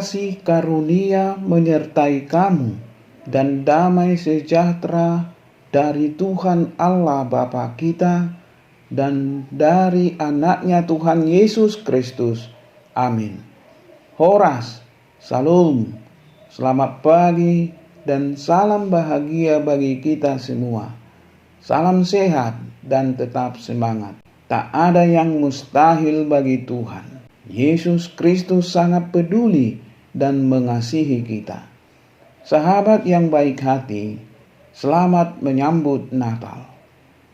kasih karunia menyertai kamu dan damai sejahtera dari Tuhan Allah Bapa kita dan dari anaknya Tuhan Yesus Kristus. Amin. Horas, Salam, selamat pagi dan salam bahagia bagi kita semua. Salam sehat dan tetap semangat. Tak ada yang mustahil bagi Tuhan. Yesus Kristus sangat peduli dan mengasihi kita. Sahabat yang baik hati, selamat menyambut Natal.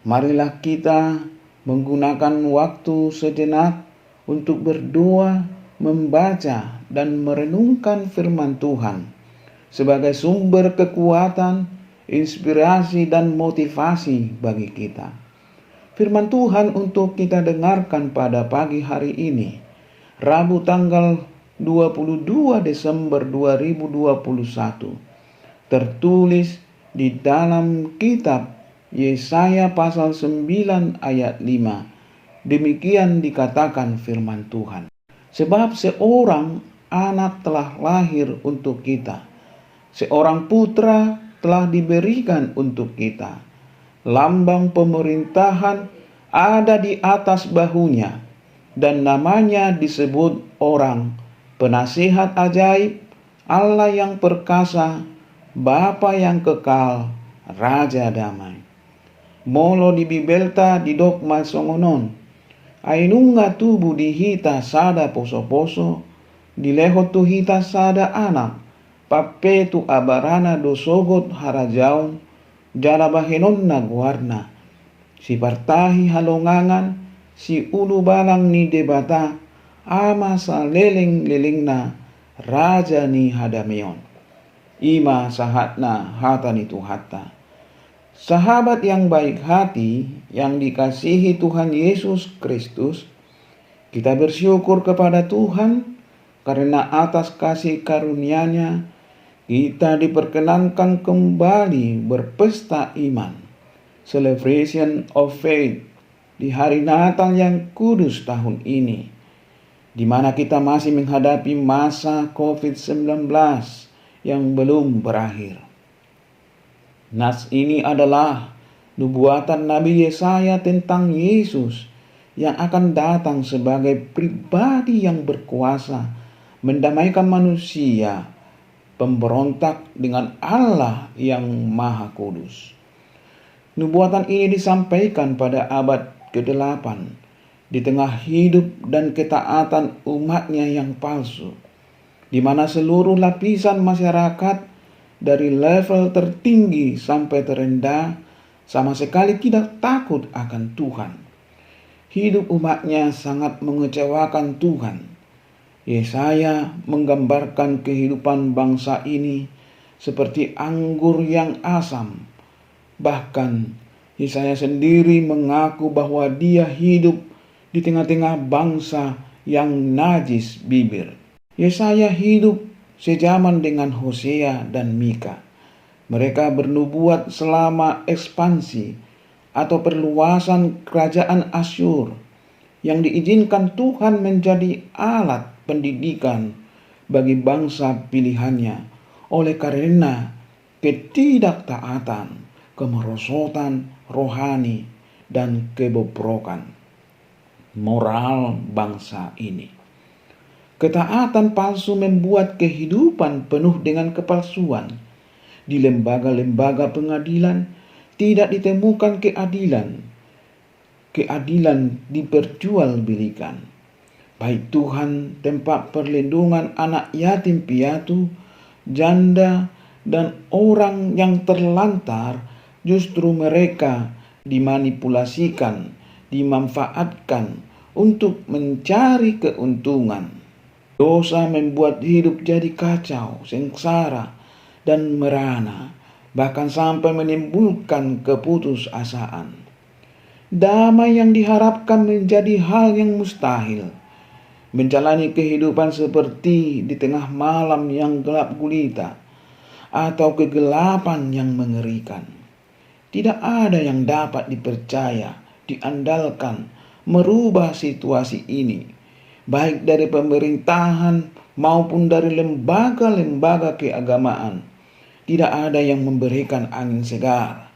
Marilah kita menggunakan waktu sejenak untuk berdoa, membaca, dan merenungkan firman Tuhan sebagai sumber kekuatan, inspirasi, dan motivasi bagi kita. Firman Tuhan untuk kita dengarkan pada pagi hari ini, Rabu tanggal 22 Desember 2021, tertulis di dalam kitab Yesaya pasal 9 ayat 5. Demikian dikatakan firman Tuhan. Sebab seorang anak telah lahir untuk kita, seorang putra telah diberikan untuk kita. Lambang pemerintahan ada di atas bahunya, dan namanya disebut orang Penasihat Ajaib, Allah yang perkasa, Bapa yang kekal, Raja Damai. Molo di bibelta di dogma songonon, ainunga tubu di hita sada poso-poso, di leho tu hita sada anak, papetu abarana dosogot harajaon, jala bahenon na guarna, si partahi halongangan, si ulu balang ni debata, ama sa leleng-leleng na, raja ni hadameon. Ima sahatna hata ni tuhata. Sahabat yang baik hati, yang dikasihi Tuhan Yesus Kristus, kita bersyukur kepada Tuhan karena atas kasih karunia-Nya kita diperkenankan kembali berpesta iman, celebration of faith, di hari Natal yang kudus tahun ini, di mana kita masih menghadapi masa COVID-19 yang belum berakhir. Nas ini adalah nubuatan Nabi Yesaya tentang Yesus yang akan datang sebagai pribadi yang berkuasa mendamaikan manusia, pemberontak dengan Allah yang Maha Kudus. Nubuatan ini disampaikan pada abad ke-8 di tengah hidup dan ketaatan umatnya yang palsu, di mana seluruh lapisan masyarakat dari level tertinggi sampai terendah sama sekali tidak takut akan Tuhan. Hidup umatnya sangat mengecewakan Tuhan. Yesaya menggambarkan kehidupan bangsa ini seperti anggur yang asam. Bahkan Yesaya sendiri mengaku bahwa dia hidup di tengah-tengah bangsa yang najis bibir. Yesaya hidup sejaman dengan Hosea dan Mika. Mereka bernubuat selama ekspansi atau perluasan kerajaan Asyur yang diizinkan Tuhan menjadi alat pendidikan bagi bangsa pilihannya oleh karena ketidaktaatan, kemerosotan rohani, dan kebobrokan moral bangsa ini. Ketaatan palsu membuat kehidupan penuh dengan kepalsuan. Di lembaga-lembaga pengadilan tidak ditemukan keadilan. Keadilan diperjualbelikan. Baik Tuhan tempat perlindungan anak yatim piatu, janda, dan orang yang terlantar, justru mereka dimanipulasikan, dimanfaatkan untuk mencari keuntungan. Dosa membuat hidup jadi kacau, sengsara, dan merana, bahkan sampai menimbulkan keputusasaan. Damai yang diharapkan menjadi hal yang mustahil. Menjalani kehidupan seperti di tengah malam yang gelap gulita atau kegelapan yang mengerikan. Tidak ada yang dapat dipercaya, diandalkan, merubah situasi ini, baik dari pemerintahan maupun dari lembaga-lembaga keagamaan, tidak ada yang memberikan angin segar,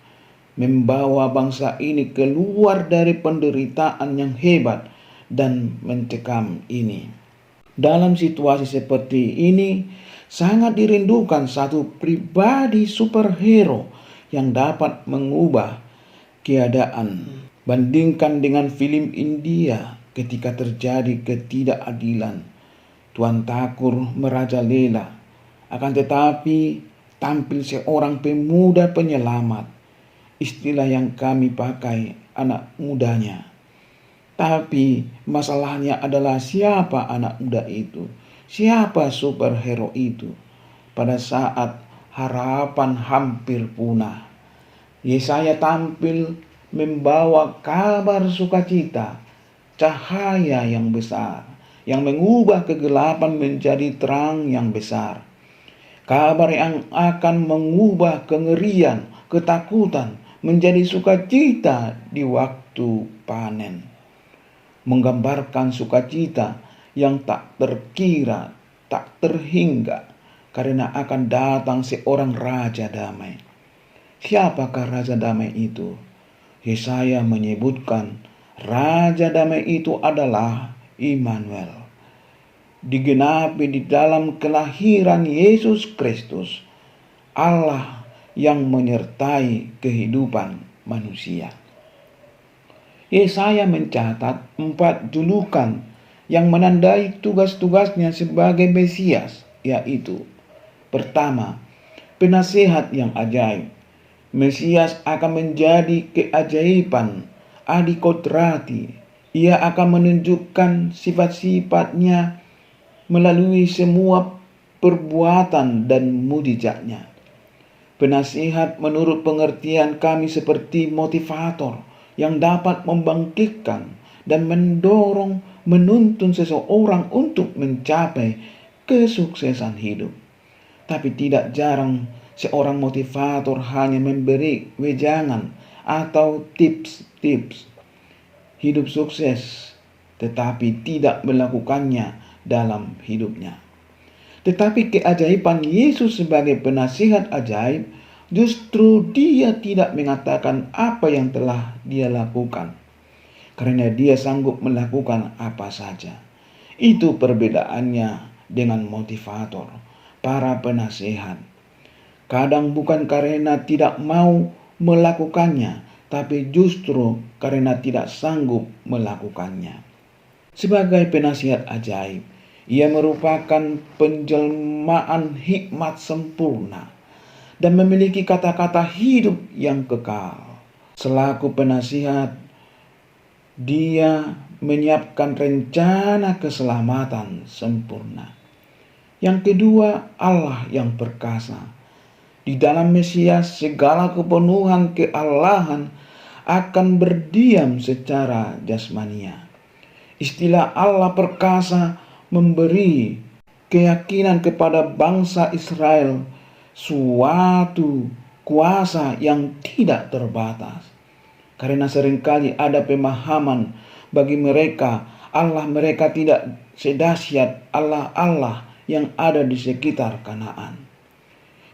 membawa bangsa ini keluar dari penderitaan yang hebat dan mencekam ini. Dalam situasi seperti ini, sangat dirindukan satu pribadi superhero yang dapat mengubah keadaan. Bandingkan dengan film India ketika terjadi ketidakadilan. Tuan Thakur merajalela, akan tetapi tampil seorang pemuda penyelamat. Istilah yang kami pakai anak mudanya. Tapi masalahnya adalah siapa anak muda itu? Siapa superhero itu? Pada saat harapan hampir punah, Yesaya tampil membawa kabar sukacita, cahaya yang besar, yang mengubah kegelapan menjadi terang yang besar. Kabar yang akan mengubah kengerian, ketakutan menjadi sukacita di waktu panen. Menggambarkan sukacita yang tak terkira, tak terhingga, karena akan datang seorang Raja Damai. Siapakah Raja Damai itu? Yesaya menyebutkan Raja Damai itu adalah Immanuel. Digenapi di dalam kelahiran Yesus Kristus, Allah yang menyertai kehidupan manusia. Yesaya mencatat 4 julukan yang menandai tugas-tugasnya sebagai Mesias, yaitu: pertama, penasihat yang ajaib. Mesias akan menjadi keajaiban adikodrati. Ia akan menunjukkan sifat-sifatnya melalui semua perbuatan dan mujizatnya. Penasihat menurut pengertian kami seperti motivator yang dapat membangkitkan dan mendorong, menuntun seseorang untuk mencapai kesuksesan hidup. Tapi tidak jarang seorang motivator hanya memberi wejangan atau tips-tips hidup sukses, tetapi tidak melakukannya dalam hidupnya. Tetapi keajaiban Yesus sebagai penasihat ajaib, justru dia tidak mengatakan apa yang telah dia lakukan, karena dia sanggup melakukan apa saja. Itu perbedaannya dengan motivator, para penasihat. Kadang bukan karena tidak mau melakukannya, tapi justru karena tidak sanggup melakukannya. Sebagai penasihat ajaib, ia merupakan penjelmaan hikmat sempurna dan memiliki kata-kata hidup yang kekal. Selaku penasihat, dia menyiapkan rencana keselamatan sempurna. Yang kedua, Allah yang perkasa. Di dalam Mesias, segala kepenuhan keallahan akan berdiam secara jasmania. Istilah Allah perkasa memberi keyakinan kepada bangsa Israel suatu kuasa yang tidak terbatas. Karena seringkali ada pemahaman bagi mereka, Allah mereka tidak sedahsyat Allah-Allah yang ada di sekitar Kanaan,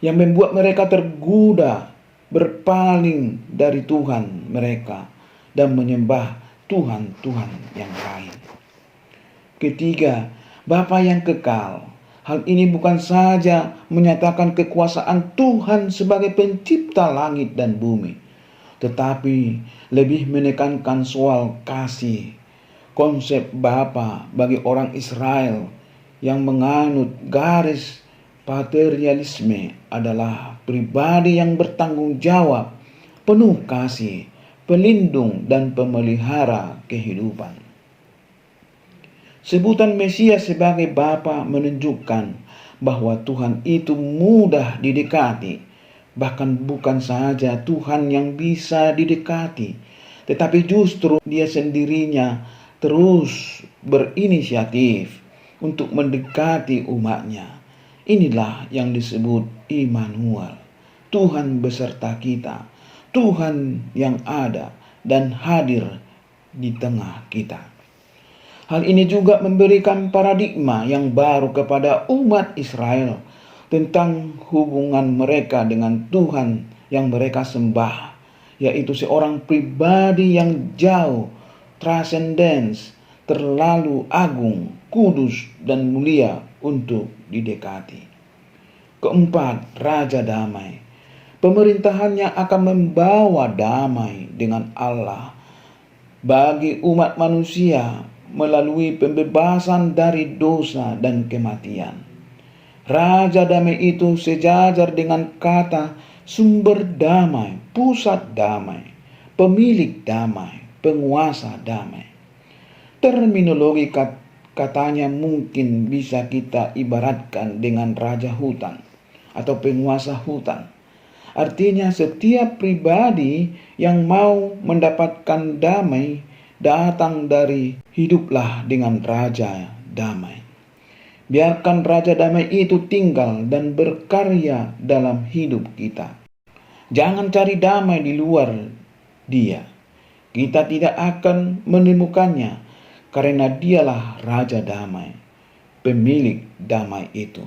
yang membuat mereka tergoda berpaling dari Tuhan mereka dan menyembah Tuhan-Tuhan yang lain. Ketiga, Bapa yang kekal. Hal ini bukan saja menyatakan kekuasaan Tuhan sebagai pencipta langit dan bumi, tetapi lebih menekankan soal kasih. Konsep Bapa bagi orang Israel yang menganut garis patrialisme adalah pribadi yang bertanggung jawab, penuh kasih, pelindung dan pemelihara kehidupan. Sebutan Mesias sebagai Bapa menunjukkan bahwa Tuhan itu mudah didekati. Bahkan bukan saja Tuhan yang bisa didekati, tetapi justru Dia sendirinya terus berinisiatif untuk mendekati umatnya. Inilah yang disebut Immanuel, Tuhan beserta kita, Tuhan yang ada dan hadir di tengah kita. Hal ini juga memberikan paradigma yang baru kepada umat Israel tentang hubungan mereka dengan Tuhan yang mereka sembah, yaitu seorang pribadi yang jauh, transcendence, terlalu agung, kudus, dan mulia untuk didekati. Keempat, Raja Damai. Pemerintahannya akan membawa damai dengan Allah bagi umat manusia melalui pembebasan dari dosa dan kematian. Raja damai itu sejajar dengan kata sumber damai, pusat damai, pemilik damai, penguasa damai. Terminologi katanya mungkin bisa kita ibaratkan dengan raja hutan atau penguasa hutan. Artinya setiap pribadi yang mau mendapatkan damai datang dari hiduplah dengan Raja Damai. Biarkan Raja Damai itu tinggal dan berkarya dalam hidup kita. Jangan cari damai di luar Dia. Kita tidak akan menemukannya karena Dialah Raja Damai, pemilik damai itu.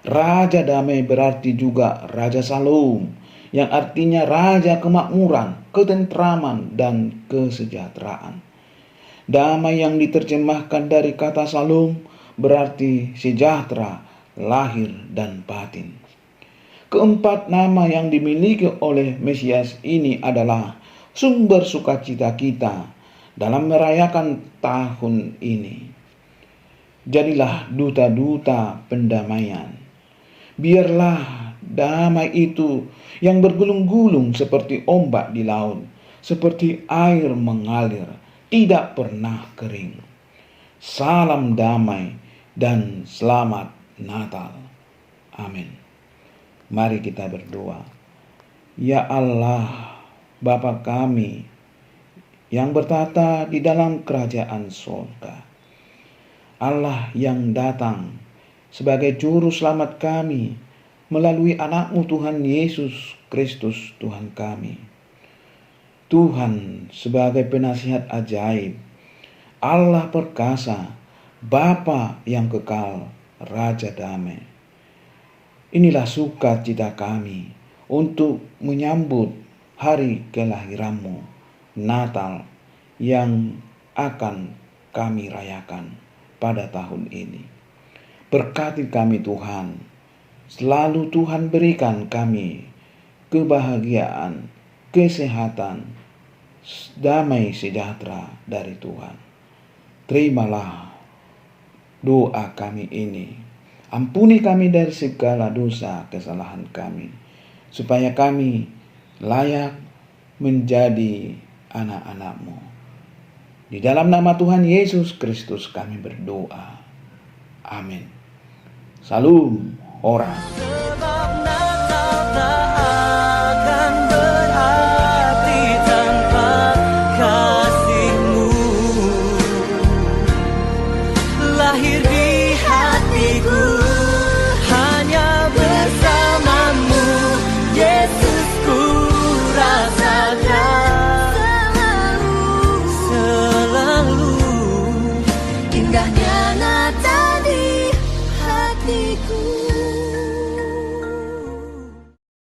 Raja Damai berarti juga Raja Salom, yang artinya Raja kemakmuran, ketentraman, dan kesejahteraan. Damai yang diterjemahkan dari kata Salom berarti sejahtera, lahir, dan batin. Keempat nama yang dimiliki oleh Mesias ini adalah sumber sukacita kita dalam merayakan tahun ini. Jadilah duta-duta pendamaian. Biarlah damai itu yang bergulung-gulung seperti ombak di laut, seperti air mengalir, tidak pernah kering. Salam damai dan selamat Natal. Amin. Mari kita berdoa. Ya Allah, Bapa kami yang bertata di dalam kerajaan surga, Allah yang datang sebagai juru selamat kami melalui anak-Mu Tuhan Yesus Kristus Tuhan kami. Tuhan sebagai penasihat ajaib, Allah perkasa, Bapa yang kekal, Raja damai. Inilah sukacita kami untuk menyambut hari kelahiran-Mu, Natal, yang akan kami rayakan pada tahun ini. Berkati kami Tuhan, selalu Tuhan berikan kami kebahagiaan, kesehatan, damai sejahtera dari Tuhan. Terimalah doa kami ini. Ampuni kami dari segala dosa kesalahan kami, supaya kami layak menjadi anak-anak-Mu. Di dalam nama Tuhan Yesus Kristus kami berdoa. Amin. Salam ora.